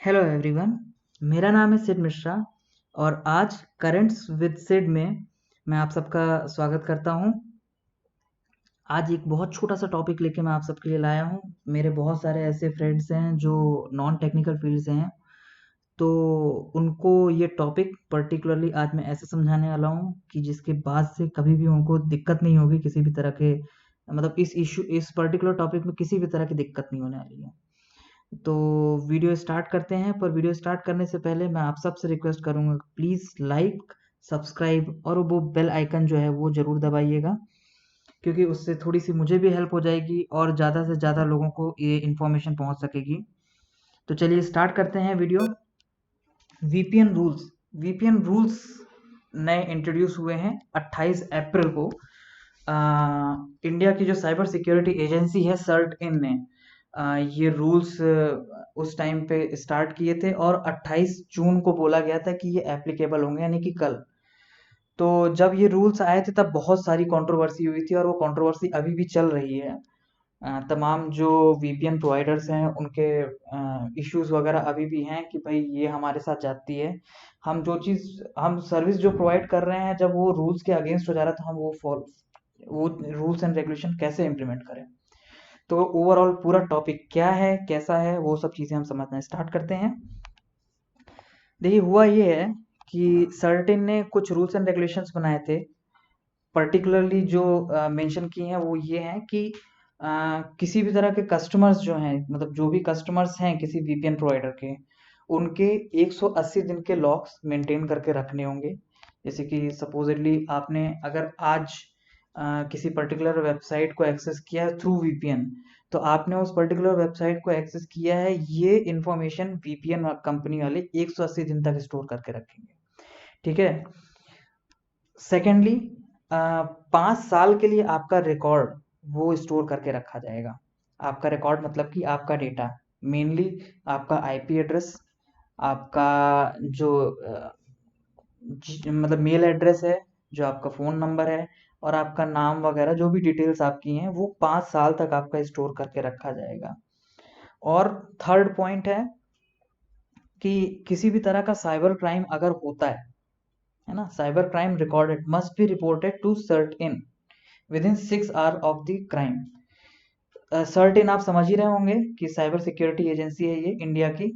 Hello everyone. मेरा नाम है सिड मिश्रा और आज करेंट्स विद सिड में मैं आप सबका स्वागत करता हूं। आज एक बहुत छोटा सा टॉपिक लेके मैं आप सबके लिए लाया हूं। मेरे बहुत सारे ऐसे फ्रेंड्स हैं जो नॉन टेक्निकल फील्ड से हैं, तो उनको ये टॉपिक पर्टिकुलरली आज मैं ऐसे समझाने वाला हूं कि जिसके बाद से कभी भी उनको दिक्कत नहीं होगी, किसी भी तरह के मतलब इस पर्टिकुलर टॉपिक में किसी भी तरह की दिक्कत नहीं होने वाली है। तो वीडियो स्टार्ट करते हैं, पर वीडियो स्टार्ट करने से पहले मैं आप सबसे रिक्वेस्ट करूंगा, प्लीज़ लाइक, सब्सक्राइब और वो बेल आइकन जो है वो ज़रूर दबाइएगा, क्योंकि उससे थोड़ी सी मुझे भी हेल्प हो जाएगी और ज़्यादा से ज़्यादा लोगों को ये इन्फॉर्मेशन पहुंच सकेगी। तो चलिए स्टार्ट करते हैं video. VPN rules. VPN rules नए इंट्रोड्यूस हुए हैं 28 अप्रैल को। इंडिया की जो साइबर सिक्योरिटी एजेंसी है सर्ट इन ने ये रूल्स उस टाइम पे स्टार्ट किए थे और 28 जून को बोला गया था कि ये एप्लीकेबल होंगे, यानी कि कल। तो जब ये रूल्स आए थे तब बहुत सारी कंट्रोवर्सी हुई थी और वो कंट्रोवर्सी अभी भी चल रही है। तमाम जो वीपीएन प्रोवाइडर्स हैं उनके इश्यूज वगैरह अभी भी हैं कि भाई ये हमारे साथ जाती है। हम सर्विस जो प्रोवाइड कर रहे हैं, जब वो रूल्स के अगेंस्ट हो जा रहा है तो हम वो रूल्स एंड रेगुलेशन कैसे इम्प्लीमेंट करें। तो ओवरऑल पूरा टॉपिक क्या है, कैसा है, वो सब चीज़ें हम समझना स्टार्ट करते हैं। देखिए, हुआ ये है कि सर्टेन ने कुछ रूल्स एंड रेगुलेशंस बनाए थे। पर्टिकुलरली जो मेंशन किए हैं वो ये हैं कि किसी भी तरह के कस्टमर्स जो हैं, मतलब जो भी कस्टमर्स हैं किसी वीपीएन प्रोवाइडर के, उनके 180 दिन के लॉग्स मेंटेन करके रखने होंगे। जैसे कि सपोजिटली आपने अगर आज किसी पर्टिकुलर वेबसाइट को एक्सेस किया है थ्रू वीपीएन, तो आपने उस पर्टिकुलर वेबसाइट को एक्सेस किया है, ये इंफॉर्मेशन वीपीएन कंपनी वाले 180 दिन तक स्टोर करके रखेंगे। ठीक है। सेकेंडली, 5 साल के लिए आपका रिकॉर्ड वो स्टोर करके रखा जाएगा। आपका रिकॉर्ड मतलब कि आपका डेटा, मेनली आपका आईपी एड्रेस, आपका जो मतलब मेल एड्रेस है, जो आपका फ़ोन नंबर है और आपका नाम वगैरह जो भी डिटेल्स आपकी हैं, वो 5 साल तक आपका स्टोर करके रखा जाएगा। और थर्ड पॉइंट है कि किसी भी तरह का साइबर क्राइम अगर होता है ना, cyber crime recorded must be reported to CERT-In within 6 hour of the crime. CERT-In आप समझ ही रहे होंगे कि साइबर सिक्योरिटी एजेंसी है ये इंडिया की।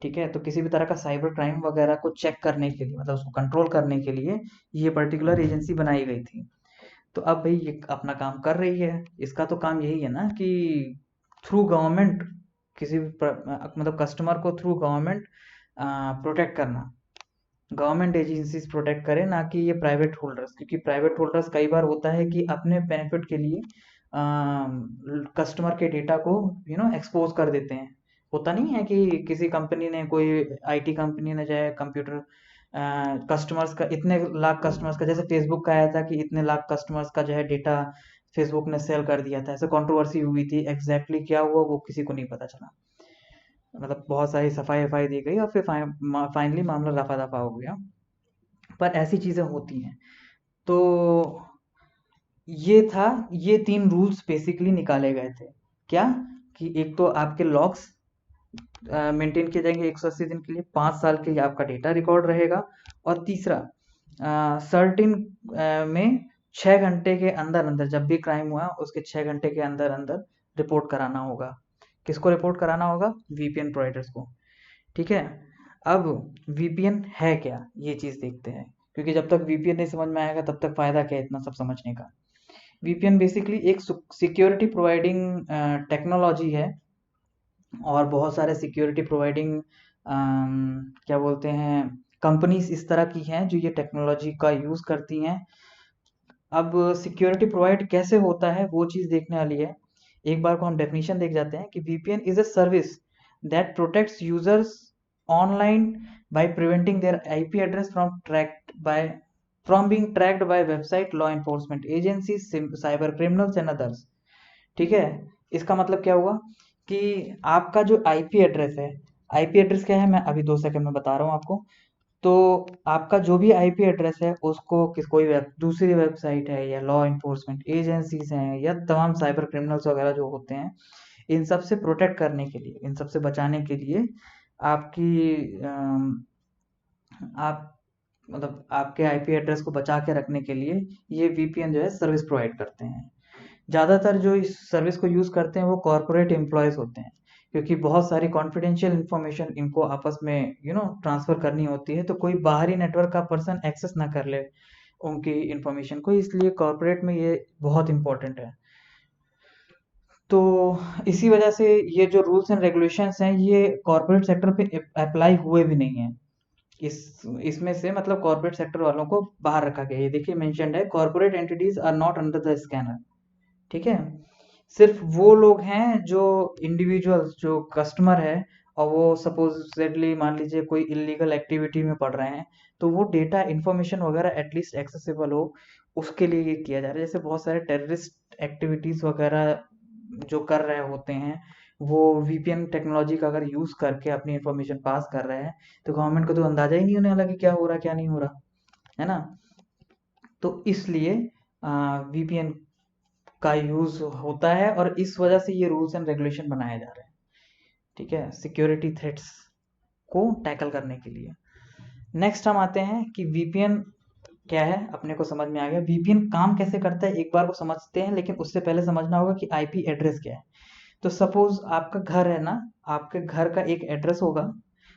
ठीक है, तो किसी भी तरह का साइबर क्राइम वगैरह को चेक करने के लिए, मतलब उसको कंट्रोल करने के लिए ये पर्टिकुलर एजेंसी बनाई गई थी। तो अब भाई ये अपना काम कर रही है, इसका तो काम यही है ना कि थ्रू गवर्नमेंट किसी भी मतलब कस्टमर को थ्रू गवर्नमेंट प्रोटेक्ट करना। गवर्नमेंट एजेंसीज प्रोटेक्ट करें, ना कि ये प्राइवेट होल्डर्स, क्योंकि प्राइवेट होल्डर्स कई बार होता है कि अपने बेनिफिट के लिए कस्टमर के डेटा को एक्सपोज कर देते हैं। होता नहीं है कि किसी कंपनी ने, कोई आईटी कंपनी ने जो है कंप्यूटर कस्टमर्स का, इतने लाख कस्टमर्स का, जैसे फेसबुक का आया था कि इतने लाख कस्टमर्स का जो है डेटा फेसबुक ने सेल कर दिया था, ऐसे कंट्रोवर्सी हुई थी। एग्जैक्टली क्या हुआ वो किसी को नहीं पता चला, मतलब बहुत सारी सफाई वफाई दी गई और फिर फाइनली मामला रफा दफा हो गया। पर ऐसी चीज़ें होती हैं। तो ये था, ये 3 रूल्स बेसिकली निकाले गए थे। क्या? कि एक तो आपके लॉग्स मेंटेन किए जाएंगे 180 दिन के लिए, 5 साल के लिए आपका डेटा रिकॉर्ड रहेगा, और तीसरा सर्टिन में 6 घंटे के अंदर अंदर जब भी क्राइम हुआ उसके 6 घंटे के अंदर अंदर रिपोर्ट कराना होगा। किसको रिपोर्ट कराना होगा? वीपीएन प्रोवाइडर्स को। ठीक है। अब वीपीएन है क्या, ये चीज़ देखते हैं, क्योंकि जब तक वीपीएन नहीं समझ में आएगा तब तक फ़ायदा क्या है इतना सब समझने का। वीपीएन बेसिकली एक सिक्योरिटी प्रोवाइडिंग टेक्नोलॉजी है, और बहुत सारे सिक्योरिटी प्रोवाइडिंग क्या बोलते हैं, कंपनीज इस तरह की हैं जो ये टेक्नोलॉजी का यूज़ करती हैं। अब सिक्योरिटी प्रोवाइड कैसे होता है वो चीज़ देखने वाली है। एक बार को हम डेफिनेशन देख जाते हैं कि VPN is a service that protects users online by preventing their IP address from being tracked by website, law enforcement agencies, cyber criminals and others. ठीक है। इसका मतलब क्या हुआ कि आपका जो आईपी एड्रेस है, आईपी एड्रेस क्या है मैं अभी 2 सेकंड में बता रहा हूँ आपको। तो आपका जो भी आईपी एड्रेस है उसको कोई दूसरी वेबसाइट है या लॉ इन्फोर्समेंट एजेंसीज हैं या तमाम साइबर क्रिमिनल्स वगैरह जो होते हैं, इन सब से प्रोटेक्ट करने के लिए, इन सब से बचाने के लिए आपकी आप मतलब आपके आईपी एड्रेस को बचा के रखने के लिए ये वीपीएन जो है सर्विस प्रोवाइड करते हैं। ज़्यादातर जो इस सर्विस को यूज़ करते हैं वो कॉरपोरेट एम्प्लॉयज़ होते हैं, क्योंकि बहुत सारी कॉन्फिडेंशियल इन्फॉर्मेशन इनको आपस में ट्रांसफ़र करनी होती है, तो कोई बाहरी नेटवर्क का पर्सन एक्सेस ना कर ले उनकी इन्फॉर्मेशन को, इसलिए कॉरपोरेट में ये बहुत इम्पोर्टेंट है। तो इसी वजह से ये जो रूल्स एंड रेगुलेशंस हैं ये कॉरपोरेट सेक्टर पे अप्लाई हुए भी नहीं हैं। इस इसमें से मतलब कॉरपोरेट सेक्टर वालों को बाहर रखा गया है। ये देखिए मेंशन्ड है, corporate entities are not under the scanner. ठीक है, सिर्फ वो लोग हैं जो इंडिविजुअल्स जो कस्टमर है और वो सपोजिटली मान लीजिए कोई इलीगल एक्टिविटी में पड़ रहे हैं, तो वो डेटा इंफॉर्मेशन वगैरह एटलीस्ट एक्सेसिबल हो, उसके लिए ये किया जा रहा है। जैसे बहुत सारे टेररिस्ट एक्टिविटीज वगैरह जो कर रहे होते हैं, वो वीपीएन टेक्नोलॉजी का अगर यूज करके अपनी इंफॉर्मेशन पास कर रहे हैं, तो गवर्नमेंट को तो अंदाजा ही नहीं होने वाला कि क्या हो रहा क्या नहीं हो रहा, है ना। तो इसलिए वीपीएन का यूज होता है और इस वजह से ये रूल्स एंड रेगुलेशन बनाए जा रहे हैं। ठीक है, सिक्योरिटी थ्रेट्स को टैकल करने के लिए। नेक्स्ट हम आते हैं कि वीपीएन क्या है, अपने को समझ में आ गया वीपीएन काम कैसे करता है, एक बार को समझते हैं, लेकिन उससे पहले समझना होगा कि आईपी एड्रेस क्या है। तो सपोज आपका घर है ना, आपके घर का एक एड्रेस होगा,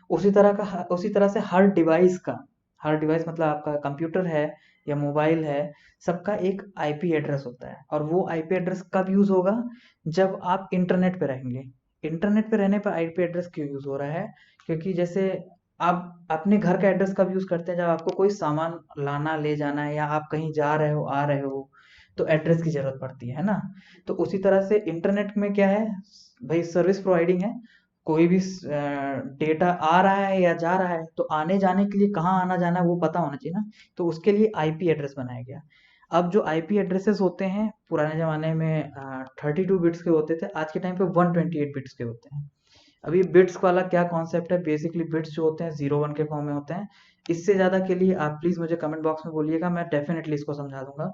उसी तरह से हर डिवाइस मतलब आपका कंप्यूटर है या मोबाइल है, सबका एक आईपी एड्रेस होता है। और वो आईपी एड्रेस कब यूज होगा, जब आप इंटरनेट पे रहेंगे। इंटरनेट पे रहने पर आईपी एड्रेस क्यों यूज हो रहा है, क्योंकि जैसे आप अपने घर का एड्रेस कब यूज करते हैं, जब आपको कोई सामान लाना ले जाना है या आप कहीं जा रहे हो आ रहे हो, तो एड्रेस की जरूरत पड़ती है ना। तो उसी तरह से इंटरनेट में क्या है भाई, सर्विस प्रोवाइडिंग है। कोई भी डेटा आ रहा है या जा रहा है, तो आने जाने के लिए कहाँ आना जाना है वो पता होना चाहिए ना। तो उसके लिए आईपी एड्रेस बनाया गया। अब जो आईपी एड्रेसेस होते हैं पुराने ज़माने में 32 बिट्स के होते थे, आज के टाइम पे 128 बिट्स के होते हैं। अभी बिट्स वाला क्या कॉन्सेप्ट है, बेसिकली बिट्स जो होते हैं 0 1 के फॉर्म में होते हैं। इससे ज़्यादा के लिए आप प्लीज़ मुझे कमेंट बॉक्स में बोलिएगा, मैं डेफिनेटली इसको समझा दूंगा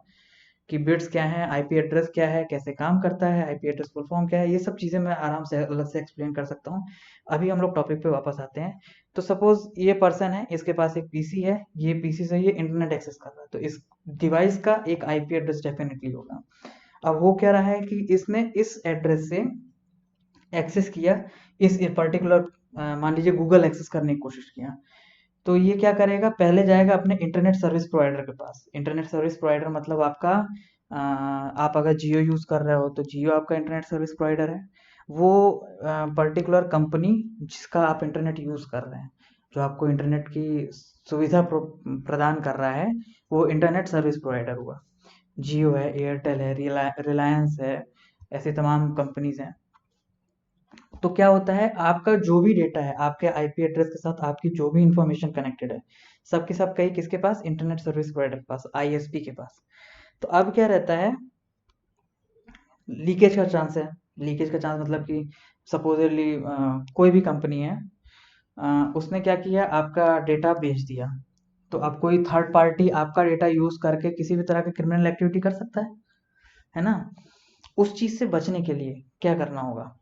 कि बिट्स क्या है, आईपी एड्रेस क्या है, कैसे काम करता है, आईपी एड्रेस फुल फॉर्म क्या है, ये सब चीज़ें मैं आराम से अलग से एक्सप्लेन कर सकता हूँ। अभी हम लोग टॉपिक पे वापस आते हैं। तो सपोज ये पर्सन है, इसके पास एक पीसी है, ये पीसी से ये इंटरनेट एक्सेस कर रहा है, तो इस डिवाइस का एक आईपी एड्रेस डेफिनेटली होगा। अब वो कह रहा है कि इसने इस एड्रेस से एक्सेस किया, इस पर्टिकुलर मान लीजिए गूगल एक्सेस करने की कोशिश किया, तो ये क्या करेगा, पहले जाएगा अपने इंटरनेट सर्विस प्रोवाइडर के पास। इंटरनेट सर्विस प्रोवाइडर मतलब आपका आप अगर जियो यूज़ कर रहे हो तो जियो आपका इंटरनेट सर्विस प्रोवाइडर है। वो पर्टिकुलर कंपनी जिसका आप इंटरनेट यूज़ कर रहे हैं, जो आपको इंटरनेट की सुविधा प्रदान कर रहा है, वो इंटरनेट सर्विस प्रोवाइडर हुआ। जियो है, एयरटेल है, रिलायंस है, ऐसे तमाम कंपनीज हैं। तो क्या होता है, आपका जो भी डेटा है आपके आईपी एड्रेस के साथ, आपकी जो भी इंफॉर्मेशन कनेक्टेड है, सबके सब कहीं किसके पास, इंटरनेट सर्विस प्रोवाइडर के पास, आईएसपी के पास। तो अब क्या रहता है, लीकेज का चांस है। लीकेज का चांस मतलब कि सपोजली कोई भी कंपनी है, उसने क्या किया, आपका डेटा बेच दिया। तो अब कोई थर्ड पार्टी आपका डेटा यूज करके किसी भी तरह की क्रिमिनल एक्टिविटी कर सकता है ना। उस चीज से बचने के लिए क्या करना होगा,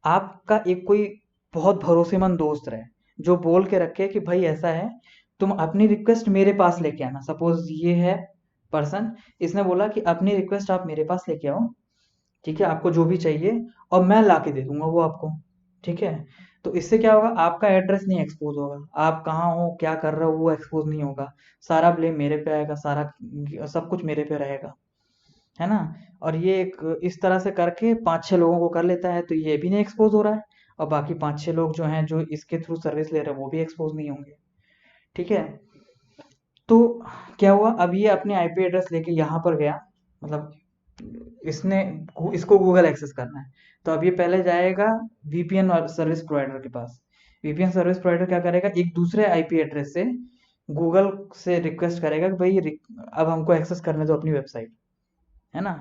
आपका एक कोई बहुत भरोसेमंद दोस्त रहे, जो बोल के रखे कि भाई ऐसा है, तुम अपनी रिक्वेस्ट मेरे पास लेके आना। सपोज ये है पर्सन, इसने बोला कि अपनी रिक्वेस्ट आप मेरे पास लेके आओ, ठीक है, आपको जो भी चाहिए और मैं ला के दे दूंगा वो आपको। ठीक है, तो इससे क्या होगा, आपका एड्रेस नहीं एक्सपोज होगा, आप कहाँ हो क्या कर रहे हो वो एक्सपोज नहीं होगा, सारा ब्लेम मेरे पे आएगा, सारा सब कुछ मेरे पे रहेगा, है ना। और ये एक इस तरह से करके 5 6 लोगों को कर लेता है, तो ये भी नहीं एक्सपोज हो रहा है, और बाकी 5 6 लोग जो हैं जो इसके थ्रू सर्विस ले रहे हैं वो भी एक्सपोज नहीं होंगे। ठीक है, तो क्या हुआ, अब ये अपने आईपी एड्रेस लेके यहाँ पर गया, मतलब इसने इसको गूगल एक्सेस करना है। तो अब ये पहले जाएगा वीपीएन सर्विस प्रोवाइडर के पास। वीपीएन सर्विस प्रोवाइडर क्या करेगा, एक दूसरे आईपी एड्रेस से गूगल से रिक्वेस्ट करेगा कि भाई अब हमको एक्सेस करने दो अपनी वेबसाइट, है ना।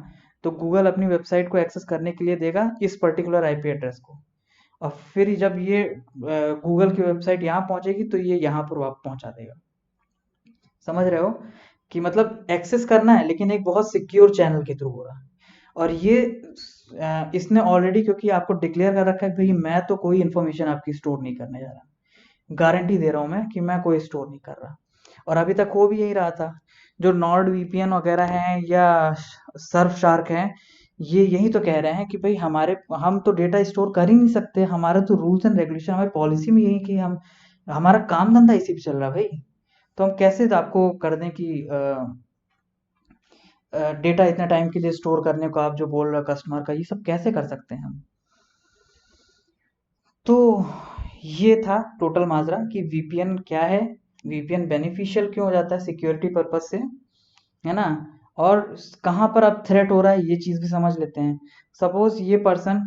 तो गूगल अपनी वेबसाइट को एक्सेस करने के लिए देगा इस पर्टिकुलर आईपी एड्रेस को, और फिर जब ये गूगल की वेबसाइट यहाँ पहुंचेगी तो ये यहाँ पर वापस पहुंचा देगा। समझ रहे हो कि मतलब एक्सेस करना है लेकिन एक बहुत सिक्योर चैनल के थ्रू हो रहा है। और ये इसने ऑलरेडी, क्योंकि आपको डिक्लेयर कर रखा है भाई मैं तो कोई इन्फॉर्मेशन आपकी स्टोर नहीं करने जा रहा, गारंटी दे रहा हूँ मैं कि मैं कोई स्टोर नहीं कर रहा। और अभी तक हो भी यही रहा था। जो नॉर्ड वीपीएन वगैरह हैं या सर्फ शार्क हैं, ये यही तो कह रहे हैं कि भाई हम तो डेटा स्टोर कर ही नहीं सकते, हमारे तो रूल्स एंड रेगुलेशन, हमारी पॉलिसी में यही कि हमारा काम धंधा इसी पे चल रहा है भाई। तो हम कैसे आपको कर दें कि डेटा इतने टाइम के लिए स्टोर करने को आप जो बोल रहे हो कस्टमर का, ये सब कैसे कर सकते हैं हम। तो ये था टोटल माजरा कि वीपीएन क्या है, वीपीएन बेनिफिशियल क्यों हो जाता है सिक्योरिटी पर्पज से, है ना। और कहाँ पर अब थ्रेट हो रहा है ये चीज़ भी समझ लेते हैं। सपोज ये पर्सन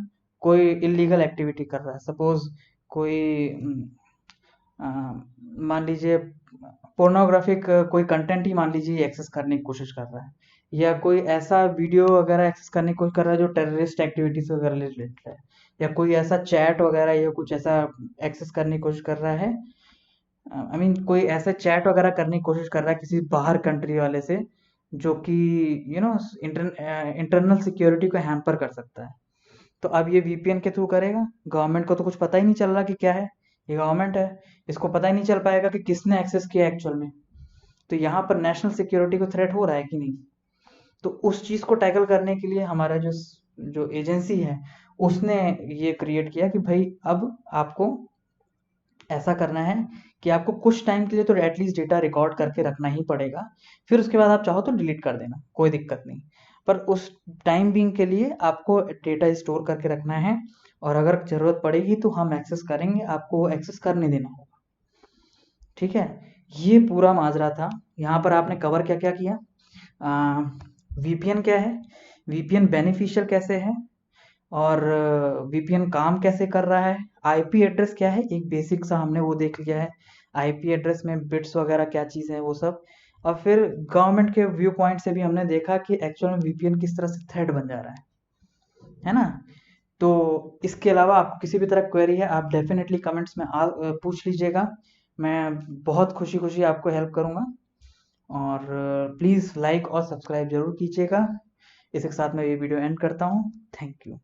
कोई इलीगल एक्टिविटी कर रहा है, सपोज कोई अ, मान लीजिए पोर्नोग्राफिक कोई कंटेंट ही मान लीजिए एक्सेस करने की कोशिश कर रहा है, या कोई ऐसा वीडियो वगैरह एक्सेस करने की कोशिश कर रहा है जो टेररिस्ट एक्टिविटीज वगैरह रिलेटेड है, या कोई ऐसा चैट वगैरह या कुछ ऐसा एक्सेस करने की कोशिश कर रहा है, आई मीन कोई ऐसा चैट वगैरह करने की कोशिश कर रहा है किसी बाहर कंट्री वाले से, जो कि इंटरनल सिक्योरिटी को हैम्पर कर सकता है। तो अब ये वीपीएन के थ्रू करेगा, गवर्नमेंट को तो कुछ पता ही नहीं चल रहा कि क्या है, ये गवर्नमेंट है, इसको पता ही नहीं चल पाएगा कि किसने एक्सेस किया एक्चुअल में। तो यहाँ पर नेशनल सिक्योरिटी को थ्रेट हो रहा है कि नहीं। तो उस चीज़ को टैकल करने के लिए हमारा जो जो एजेंसी है उसने ये क्रिएट किया कि भाई अब आपको ऐसा करना है कि आपको कुछ टाइम के लिए तो एटलीस्ट डेटा रिकॉर्ड करके रखना ही पड़ेगा, फिर उसके बाद आप चाहो तो डिलीट कर देना, कोई दिक्कत नहीं। पर उस टाइम बीइंग के लिए आपको डेटा स्टोर करके रखना है, और अगर ज़रूरत पड़ेगी तो हम एक्सेस करेंगे, आपको वो एक्सेस करने देना होगा। ठीक है, ये पूरा माजरा था। यहाँ पर आपने कवर क्या क्या किया, वीपीएन क्या है, वीपीएन बेनिफिशियल कैसे है, और वीपीएन काम कैसे कर रहा है, आईपी एड्रेस क्या है, एक बेसिक सा हमने वो देख लिया है, आईपी एड्रेस में बिट्स वगैरह क्या चीज़ है वो सब। और फिर गवर्नमेंट के व्यू पॉइंट से भी हमने देखा कि एक्चुअल में वीपीएन किस तरह से थ्रेट बन जा रहा है ना। तो इसके अलावा आपको किसी भी तरह क्वेरी है आप डेफिनेटली कमेंट्स में पूछ लीजिएगा, मैं बहुत खुशी खुशी आपको हेल्प करूँगा। और प्लीज़ लाइक और सब्सक्राइब ज़रूर कीजिएगा। इसके साथ मैं ये वीडियो एंड करता हूँ। Thank you.